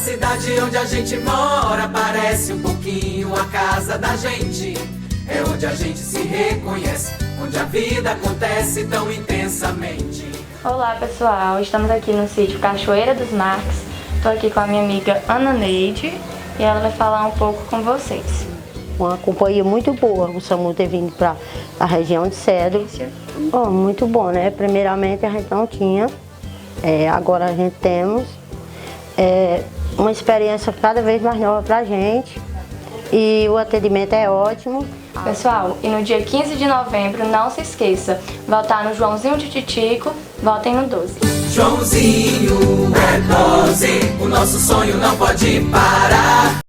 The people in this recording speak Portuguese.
cidade onde a gente mora parece um pouquinho a casa da gente. É onde a gente se reconhece, onde a vida acontece tão intensamente. Olá pessoal, estamos aqui no sítio Cachoeira dos Marques. Estou aqui com a minha amiga Ana Neide e ela vai falar um pouco com vocês. Uma companhia muito boa, o SAMU ter vindo para a região de Cedro. Muito bom, né? Primeiramente a gente não tinha, agora a gente temos. Uma experiência cada vez mais nova para a gente e o atendimento é ótimo. Pessoal, e no dia 15 de novembro, não se esqueça, votar no Joãozinho de Titico, votem no 12. Joãozinho é 12, o nosso sonho não pode parar.